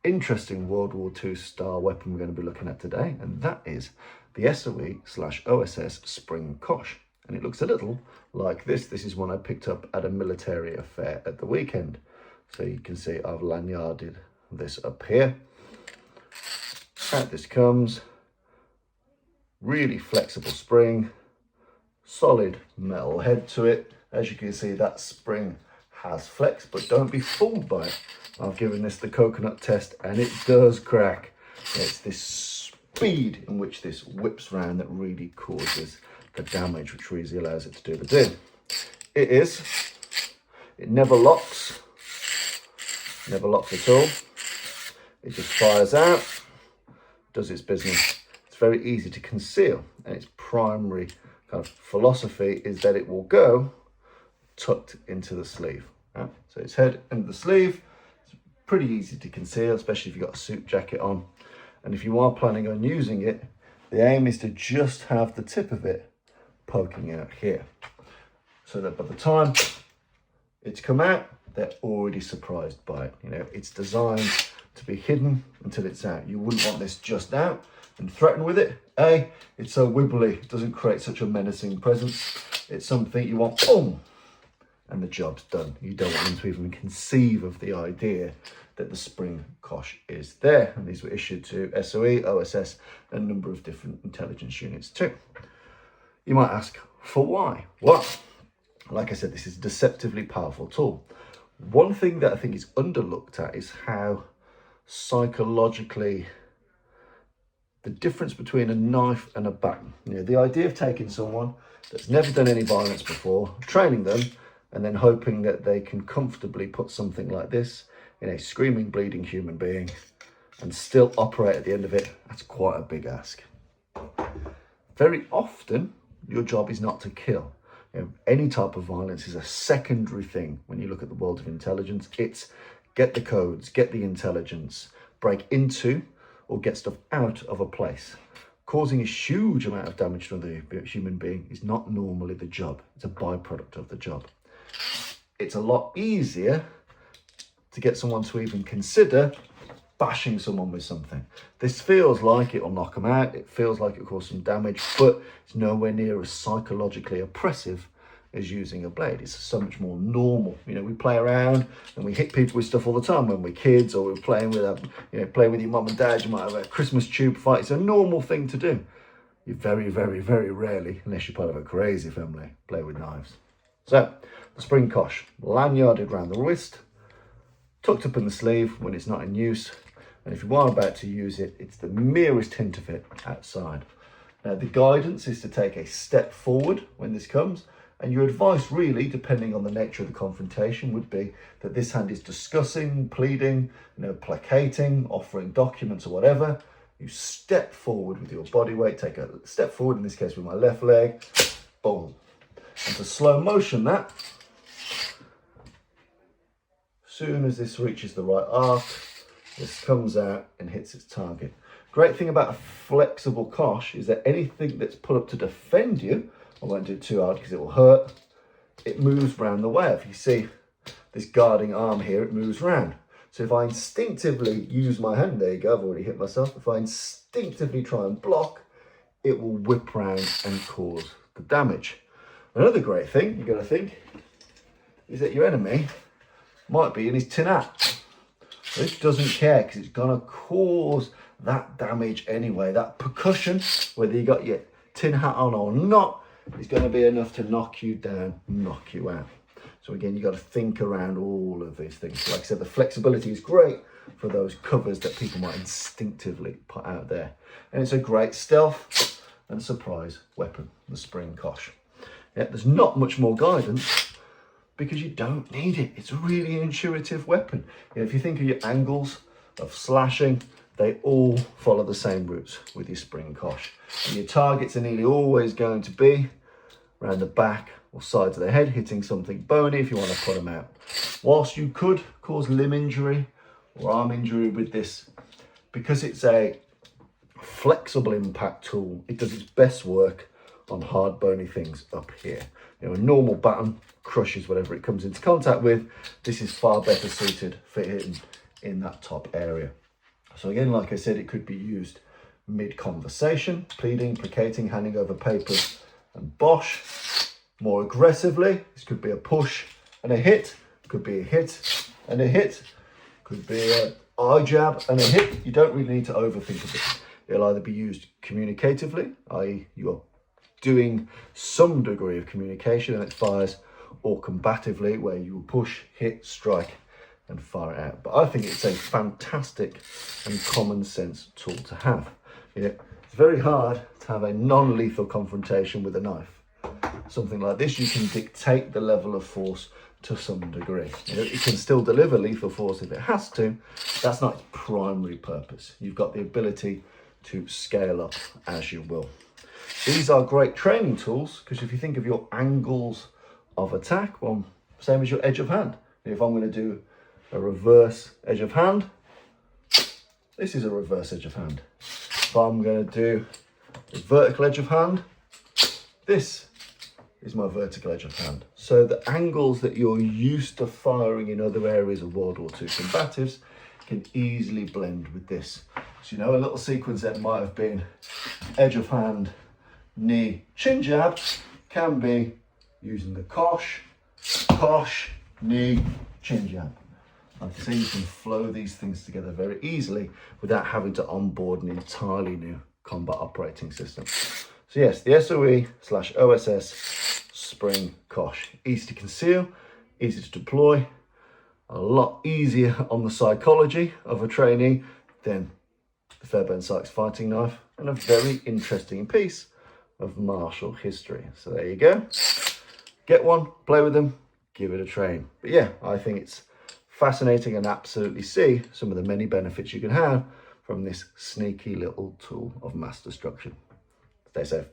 interesting World War II style weapon we're going to be looking at today, and that is the SOE/OSS Spring Cosh. And it looks a little like this. This is one I picked up at a military affair at the weekend. So you can see I've lanyarded this up here. Out this comes. Really flexible spring, solid metal head to it. As you can see, that spring has flex, but don't be fooled by it. I've given this the coconut test and it does crack. It's this speed in which this whips round that really causes the damage, which really allows it to do the do. It never locks at all. It just fires out, does its business. It's very easy to conceal, and its primary kind of philosophy is that it will go tucked into the sleeve. Right? So its head into the sleeve. It's pretty easy to conceal, especially if you've got a suit jacket on. And if you are planning on using it, the aim is to just have the tip of it poking out here, so that by the time it's come out, they're already surprised by it. You know, it's designed to be hidden until it's out. You wouldn't want this just out and threaten with it. It's so wibbly, it doesn't create such a menacing presence. It's something you want, boom, and the job's done. You don't want them to even conceive of the idea that the Spring Cosh is there. And these were issued to SOE, OSS, and a number of different intelligence units too. You might ask, for why? Well, like I said, this is a deceptively powerful tool. One thing that I think is underlooked at is how psychologically the difference between a knife and a baton. You know, the idea of taking someone that's never done any violence before, training them, and then hoping that they can comfortably put something like this in a screaming, bleeding human being and still operate at the end of it, that's quite a big ask. Very often, your job is not to kill. You know, any type of violence is a secondary thing when you look at the world of intelligence. It's get the codes, get the intelligence, break into or get stuff out of a place. Causing a huge amount of damage to the human being is not normally the job. It's a byproduct of the job. It's a lot easier to get someone to even consider bashing someone with something. This feels like it will knock them out. It feels like it will cause some damage, but it's nowhere near as psychologically oppressive as using a blade. It's so much more normal. You know, we play around and we hit people with stuff all the time when we're kids, or we're playing with playing with your mum and dad. You might have a Christmas tube fight. It's a normal thing to do. You very, very, very rarely, unless you're part of a crazy family, play with knives. So the Spring Cosh, lanyarded around the wrist, tucked up in the sleeve when it's not in use. And if you are about to use it, it's the merest hint of it outside. Now, the guidance is to take a step forward when this comes. And your advice really, depending on the nature of the confrontation, would be that this hand is discussing, pleading, placating, offering documents or whatever. You step forward with your body weight, take a step forward, in this case with my left leg, boom. And to slow motion that, soon as this reaches the right arc, this comes out and hits its target. Great thing about a flexible Cosh is that anything that's put up to defend you, I won't do it too hard because it will hurt, it moves round the way. If you see this guarding arm here, it moves round. So if I instinctively use my hand, there you go, I've already hit myself. If I instinctively try and block, it will whip round and cause the damage. Another great thing you've got to think is that your enemy might be in his tin hat. This doesn't care because it's going to cause that damage anyway. That percussion, whether you got your tin hat on or not, is going to be enough to knock you down, knock you out. So again, you've got to think around all of these things. Like I said, the flexibility is great for those covers that people might instinctively put out there. And it's a great stealth and surprise weapon, the Spring Cosh. Yeah, there's not much more guidance because you don't need it. It's a really intuitive weapon. You know, if you think of your angles of slashing, they all follow the same routes with your Spring Cosh. And your targets are nearly always going to be around the back or sides of the head, hitting something bony if you want to put them out. Whilst you could cause limb injury or arm injury with this, because it's a flexible impact tool, it does its best work on hard bony things up here. You know, a normal baton crushes whatever it comes into contact with. This is far better suited for hitting in that top area. So again, like I said, it could be used mid-conversation, pleading, placating, handing over papers and bosh. More aggressively, this could be a push and a hit, could be a hit and a hit, could be an eye jab and a hit. You don't really need to overthink of it. It'll either be used communicatively, i.e. you're doing some degree of communication and it fires, or combatively, where you push, hit, strike and fire it out. But I think it's a fantastic and common sense tool to have. It's very hard to have a non-lethal confrontation with a knife. Something like this, you can dictate the level of force to some degree. It can still deliver lethal force if it has to. That's not its primary purpose. You've got the ability to scale up as you will. These are great training tools because if you think of your angles of attack, well, same as your edge of hand. If I'm going to do a reverse edge of hand, this is a reverse edge of hand. If I'm going to do a vertical edge of hand, this is my vertical edge of hand. So the angles that you're used to firing in other areas of World War II combatives can easily blend with this. So, a little sequence that might have been edge of hand, knee, chin jab, can be using the kosh, knee, chin jab. Like I say, you can flow these things together very easily without having to onboard an entirely new combat operating system. So yes, the SOE/OSS Spring Cosh. Easy to conceal, easy to deploy, a lot easier on the psychology of a trainee than the Fairbairn Sykes fighting knife, and a very interesting piece of martial history. So there you go. Get one, play with them, give it a train. But yeah, I think it's fascinating and absolutely see some of the many benefits you can have from this sneaky little tool of mass destruction. Stay safe.